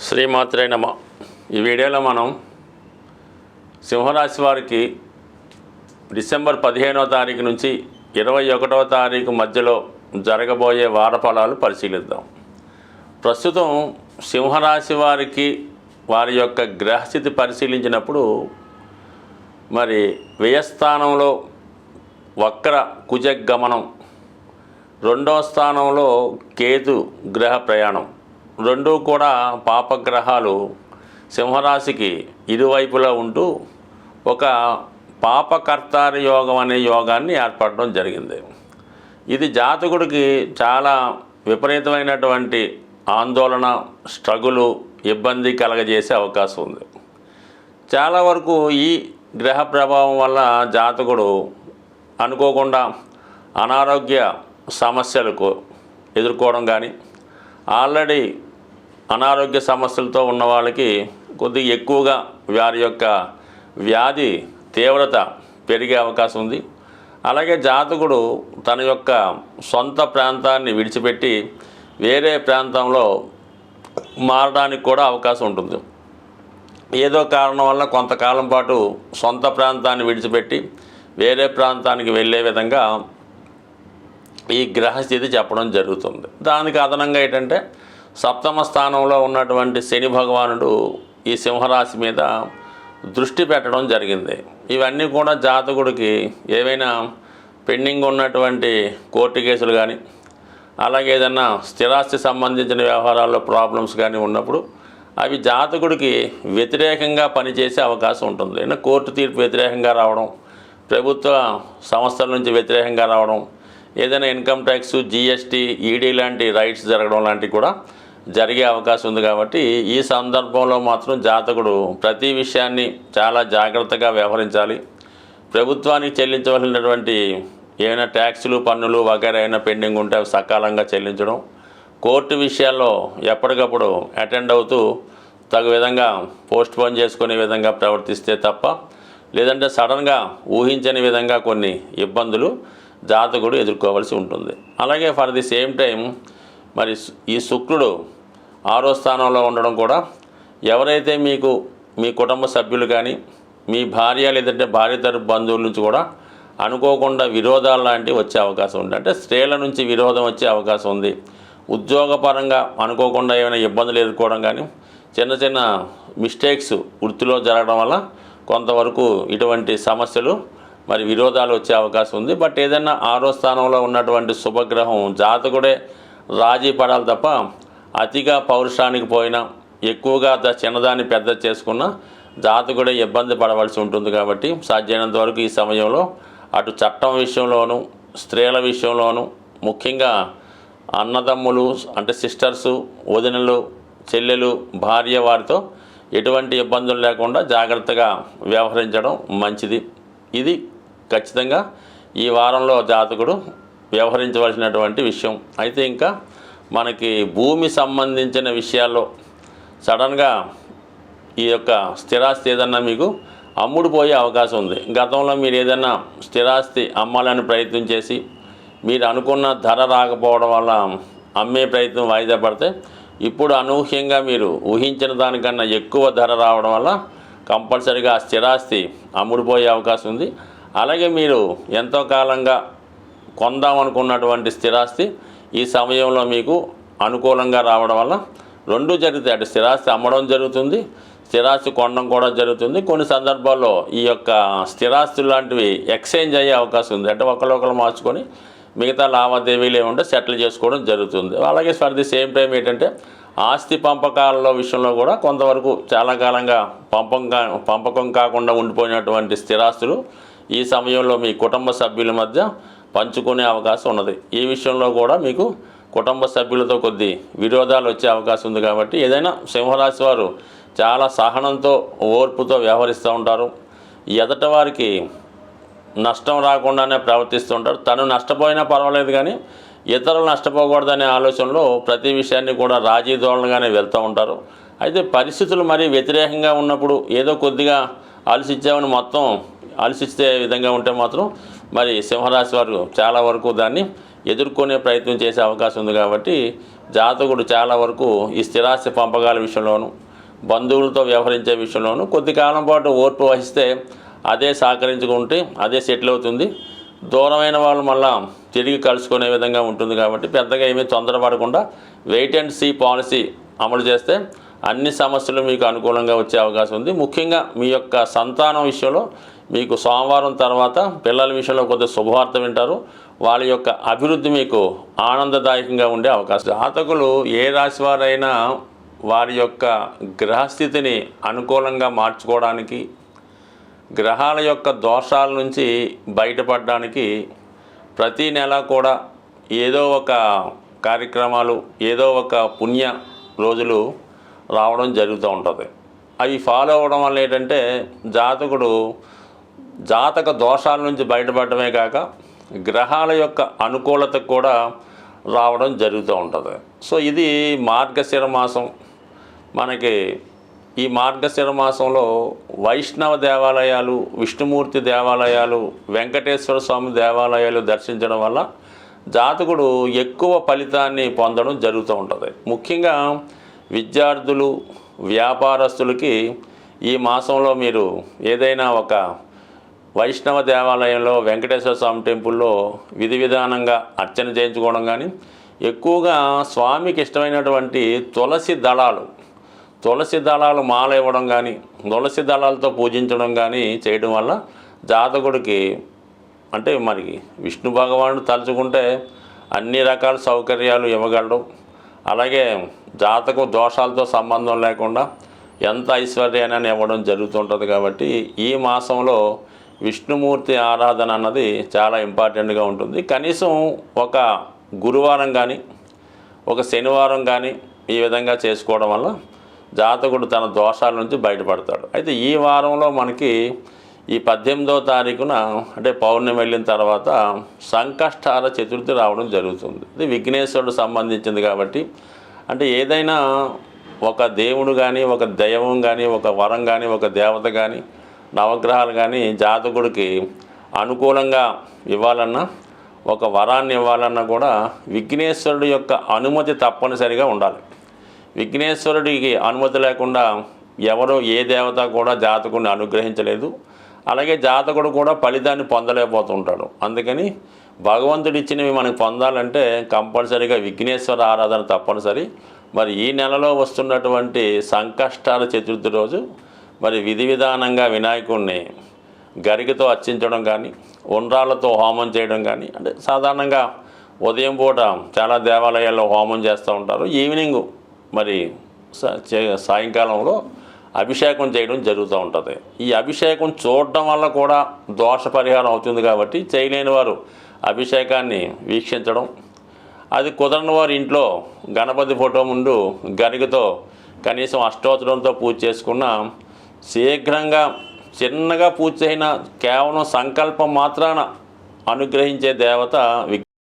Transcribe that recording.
శ్రీమాత్రే నమ. ఈ వీడియోలో మనం సింహరాశి వారికి డిసెంబర్ 15వ తారీఖు నుంచి 21వ తారీఖు మధ్యలో జరగబోయే వార ఫలాలు పరిశీలిద్దాం. ప్రస్తుతం సింహరాశి వారికి వారి యొక్క గ్రహస్థితి పరిశీలించినప్పుడు మరి వ్యయస్థానంలో వక్ర కుజగమనం, రెండవ స్థానంలో కేతు గ్రహ ప్రయాణం, రెండూ కూడా పాపగ్రహాలు సింహరాశికి ఇరువైపులా ఉంటూ ఒక పాపకర్తారి యోగం అనే యోగాన్ని ఏర్పడడం జరిగింది. ఇది జాతకుడికి చాలా విపరీతమైనటువంటి ఆందోళన, స్ట్రగులు, ఇబ్బంది కలగజేసే అవకాశం ఉంది. చాలా వరకు ఈ గ్రహ ప్రభావం వల్ల జాతకుడు అనుకోకుండా అనారోగ్య సమస్యలకు ఎదుర్కోవడం కానీ, ఆల్రెడీ అనారోగ్య సమస్యలతో ఉన్న వాళ్ళకి కొద్దిగా ఎక్కువగా వారి యొక్క వ్యాధి తీవ్రత పెరిగే అవకాశం ఉంది. అలాగే జాతకుడు తన యొక్క సొంత ప్రాంతాన్ని విడిచిపెట్టి వేరే ప్రాంతంలో మారడానికి కూడా అవకాశం ఉంటుంది. ఏదో కారణం వల్ల కొంతకాలం పాటు సొంత ప్రాంతాన్ని విడిచిపెట్టి వేరే ప్రాంతానికి వెళ్ళే విధంగా ఈ గ్రహస్థితి చెప్పడం జరుగుతుంది. దానికి అదనంగా ఏంటంటే సప్తమ స్థానంలో ఉన్నటువంటి శని భగవానుడు ఈ సింహరాశి మీద దృష్టి పెట్టడం జరిగింది. ఇవన్నీ కూడా జాతకుడికి ఏవైనా పెండింగ్ ఉన్నటువంటి కోర్టు కేసులు కానీ, అలాగే ఏదైనా స్థిరాస్తి సంబంధించిన వ్యవహారాల్లో ప్రాబ్లమ్స్ కానీ ఉన్నప్పుడు అవి జాతకుడికి వ్యతిరేకంగా పనిచేసే అవకాశం ఉంటుంది. కోర్టు తీర్పు వ్యతిరేకంగా రావడం, ప్రభుత్వ సంస్థల నుంచి వ్యతిరేకంగా రావడం, ఏదైనా ఇన్కమ్ ట్యాక్స్, జిఎస్టీ, ఈడీ లాంటి రైట్స్ జరగడం లాంటివి కూడా జరిగే అవకాశం ఉంది. కాబట్టి ఈ సందర్భంలో మాత్రం జాతకుడు ప్రతి విషయాన్ని చాలా జాగ్రత్తగా వ్యవహరించాలి. ప్రభుత్వానికి చెల్లించవలసినటువంటి ఏమైనా ట్యాక్సులు, పన్నులు వగైరా అయినా పెండింగ్ ఉంటే అవి సకాలంగా చెల్లించడం, కోర్టు విషయాల్లో ఎప్పటికప్పుడు అటెండ్ అవుతూ తగు విధంగా పోస్ట్పోన్ చేసుకునే విధంగా ప్రవర్తిస్తే తప్ప, లేదంటే సడన్గా ఊహించని విధంగా కొన్ని ఇబ్బందులు జాతకుడు ఎదుర్కోవాల్సి ఉంటుంది. అలాగే ఫర్ ది సేమ్ టైం మరి ఈ శుక్రుడు 6వ స్థానంలో ఉండడం కూడా ఎవరైతే మీకు మీ కుటుంబ సభ్యులు కానీ, మీ భార్య లేదంటే భార్య తరపు బంధువుల నుంచి కూడా అనుకోకుండా విరోధాలు లాంటివి వచ్చే అవకాశం ఉంది. అంటే స్త్రీల నుంచి విరోధం వచ్చే అవకాశం ఉంది. ఉద్యోగపరంగా అనుకోకుండా ఏమైనా ఇబ్బందులు ఎదుర్కోవడం కానీ, చిన్న చిన్న మిస్టేక్స్ వృత్తిలో జరగడం వల్ల కొంతవరకు ఇటువంటి సమస్యలు మరి విరోధాలు వచ్చే అవకాశం ఉంది. బట్ ఏదైనా 6వ స్థానంలో ఉన్నటువంటి శుభగ్రహం జాతకుడే రాజీ పడాలి తప్ప అతిగా పౌరుషానికి పోయినా, ఎక్కువగా చిన్నదాన్ని పెద్ద చేసుకున్న జాతకుడే ఇబ్బంది పడవలసి ఉంటుంది. కాబట్టి సాధ్యమైనంత వరకు ఈ సమయంలో అటు చట్టం విషయంలోనూ, స్త్రీల విషయంలోనూ, ముఖ్యంగా అన్నదమ్ములు అంటే సిస్టర్సు, వదినలు, చెల్లెలు, భార్య వారితో ఎటువంటి ఇబ్బందులు లేకుండా జాగ్రత్తగా వ్యవహరించడం మంచిది. ఇది ఖచ్చితంగా ఈ వారంలో జాతకుడు వ్యవహరించవలసినటువంటి విషయం. అయితే ఇంకా మనకి భూమి సంబంధించిన విషయాల్లో సడన్గా ఈ యొక్క స్థిరాస్తి ఏదన్నా మీకు అమ్ముడుపోయే అవకాశం ఉంది. గతంలో మీరు ఏదైనా స్థిరాస్తి అమ్మాలని ప్రయత్నం చేసి మీరు అనుకున్న ధర రాకపోవడం వల్ల అమ్మే ప్రయత్నం వాయిదా పడితే, ఇప్పుడు అనూహ్యంగా మీరు ఊహించిన దానికన్నా ఎక్కువ ధర రావడం వల్ల కంపల్సరీగా ఆ స్థిరాస్తి అమ్ముడుపోయే అవకాశం ఉంది. అలాగే మీరు ఎంతో కాలంగా కొందామనుకున్నటువంటి స్థిరాస్తి ఈ సమయంలో మీకు అనుకూలంగా రావడం వల్ల రెండూ జరుగుతాయి. అటు స్థిరాస్తి అమ్మడం జరుగుతుంది, స్థిరాస్తి కొనడం కూడా జరుగుతుంది. కొన్ని సందర్భాల్లో ఈ యొక్క స్థిరాస్తులు లాంటివి ఎక్స్చేంజ్ అయ్యే అవకాశం ఉంది. అంటే ఒకరు మార్చుకొని మిగతా లావాదేవీలు ఏముంటే సెటిల్ చేసుకోవడం జరుగుతుంది. అలాగే ఫర్ ది సేమ్ టైం ఏంటంటే ఆస్తి పంపకాల విషయంలో కూడా కొంతవరకు చాలా కాలంగా పంపకం కాకుండా ఉండిపోయినటువంటి స్థిరాస్తులు ఈ సమయంలో మీ కుటుంబ సభ్యుల మధ్య పంచుకునే అవకాశం ఉన్నది. ఈ విషయంలో కూడా మీకు కుటుంబ సభ్యులతో కొద్ది విరోధాలు వచ్చే అవకాశం ఉంది. కాబట్టి ఏదైనా సింహరాశి వారు చాలా సహనంతో, ఓర్పుతో వ్యవహరిస్తూ ఉంటారు. ఎదట వారికి నష్టం రాకుండానే ప్రవర్తిస్తూ ఉంటారు. తను నష్టపోయినా పర్వాలేదు కానీ ఇతరులు నష్టపోకూడదనే ఆలోచనలో ప్రతి విషయాన్ని కూడా రాజీ ధోరణిగానే వెళ్తూ ఉంటారు. అయితే పరిస్థితులు మరీ వ్యతిరేకంగా ఉన్నప్పుడు ఏదో కొద్దిగా ఆలోచించామని మొత్తం ఆలోచిస్తే విధంగా ఉంటే మాత్రం మరి సింహరాశి వారు చాలా వరకు దాన్ని ఎదుర్కొనే ప్రయత్నం చేసే అవకాశం ఉంది. కాబట్టి జాతకుడు చాలా వరకు ఈ స్థిరాస్తి పంపకాల విషయంలోనూ బంధువులతో వ్యవహరించే విషయంలోనూ కొద్ది కాలం పాటు ఓర్పు వహిస్తే అదే సహకరించుకుంటే అదే సెటిల్ అవుతుంది. దూరమైన వాళ్ళు మళ్ళా తిరిగి కలుసుకునే విధంగా ఉంటుంది. కాబట్టి పెద్దగా ఏమీ తొందరపడకుండా వెయిట్ అండ్ సీ పాలసీ అమలు చేస్తే అన్ని సమస్యలు మీకు అనుకూలంగా వచ్చే అవకాశం ఉంది. ముఖ్యంగా మీ యొక్క సంతానం విషయంలో మీకు సోమవారం తర్వాత పిల్లల విషయంలో కొద్దిగా శుభవార్త వింటారు. వాళ్ళ యొక్క అభివృద్ధి మీకు ఆనందదాయకంగా ఉండే అవకాశం. జాతకులు ఏ రాశి వారైనా వారి యొక్క గ్రహస్థితిని అనుకూలంగా మార్చుకోవడానికి, గ్రహాల యొక్క దోషాల నుంచి బయటపడడానికి ప్రతీ నెల కూడా ఏదో ఒక కార్యక్రమాలు, ఏదో ఒక పుణ్య రోజులు రావడం జరుగుతూ ఉంటుంది. అవి ఫాలో అవ్వడం వల్ల ఏంటంటే జాతకుడు జాతక దోషాల నుంచి బయటపడమే కాక గ్రహాల యొక్క అనుకూలత కూడా రావడం జరుగుతూ ఉంటుంది. సో ఇది మార్గశిర మాసం. మనకి ఈ మార్గశిర మాసంలో వైష్ణవ దేవాలయాలు, విష్ణుమూర్తి దేవాలయాలు, వెంకటేశ్వర స్వామి దేవాలయాలు దర్శించడం వల్ల జాతకుడు ఎక్కువ ఫలితాన్ని పొందడం జరుగుతూ ఉంటుంది. ముఖ్యంగా విద్యార్థులు, వ్యాపారస్తులకి ఈ మాసంలో మీరు ఏదైనా ఒక వైష్ణవ దేవాలయంలో, వెంకటేశ్వర స్వామి టెంపుల్లో విధి విధానంగా అర్చన చేయించుకోవడం కానీ, ఎక్కువగా స్వామికి ఇష్టమైనటువంటి తులసి దళాలు మాల ఇవ్వడం కానీ, తులసి దళాలతో పూజించడం కానీ చేయడం వల్ల జాతకుడికి అంటే మనకి విష్ణు భగవానుడు తలుచుకుంటే అన్ని రకాల సౌకర్యాలు ఇవ్వగలడు. అలాగే జాతకం దోషాలతో సంబంధం లేకుండా ఎంత ఐశ్వర్యాన్ని ఇవ్వడం జరుగుతుంటుంది. కాబట్టి ఈ మాసంలో విష్ణుమూర్తి ఆరాధన అన్నది చాలా ఇంపార్టెంట్గా ఉంటుంది. కనీసం ఒక గురువారం కానీ, ఒక శనివారం కానీ ఈ విధంగా చేసుకోవడం వల్ల జాతకుడు తన దోషాల నుంచి బయటపడతాడు. అయితే ఈ వారంలో మనకి ఈ 18వ తారీఖున అంటే పౌర్ణమి వెళ్ళిన తర్వాత సంకష్టార చతుర్థి రావడం జరుగుతుంది. ఇది విఘ్నేశ్వరుడు సంబంధించింది. కాబట్టి అంటే ఏదైనా ఒక దేవుడు కానీ, ఒక దైవం కానీ, ఒక వరం కానీ, ఒక దేవత కానీ, నవగ్రహాలు కానీ జాతకుడికి అనుకూలంగా ఇవ్వాలన్నా, ఒక వరాన్ని ఇవ్వాలన్నా కూడా విఘ్నేశ్వరుడు యొక్క అనుమతి తప్పనిసరిగా ఉండాలి. విఘ్నేశ్వరుడికి అనుమతి లేకుండా ఎవరో ఏ దేవత కూడా జాతకుడిని అనుగ్రహించలేదు. అలాగే జాతకుడు కూడా ఫలితాన్ని పొందలేకపోతుంటాడు. అందుకని భగవంతుడు ఇచ్చినవి మనకు పొందాలంటే కంపల్సరీగా విఘ్నేశ్వర ఆరాధన తప్పనిసరి. మరి ఈ నెలలో వస్తున్నటువంటి సంకష్టాల చతుర్థి రోజు మరి విధి విధానంగా వినాయకుడిని గరికతో అర్చించడం కానీ, ఉండ్రాళ్ళతో హోమం చేయడం కానీ, అంటే సాధారణంగా ఉదయం పూట చాలా దేవాలయాల్లో హోమం చేస్తూ ఉంటారు. ఈవినింగ్ మరి సాయంకాలంలో అభిషేకం చేయడం జరుగుతూ ఉంటుంది. ఈ అభిషేకం చూడడం వల్ల కూడా దోష పరిహారం అవుతుంది. కాబట్టి చేయలేని వారు అభిషేకాన్ని వీక్షించడం, అది కుదరని వారు ఇంట్లో గణపతి ఫోటో ముందు గరికతో కనీసం అష్టోత్తరంతో పూజ చేసుకున్న శీఘ్రంగా చిన్నగా పూజ చేసిన కేవలం సంకల్పం మాత్రాన అనుగ్రహించే దేవత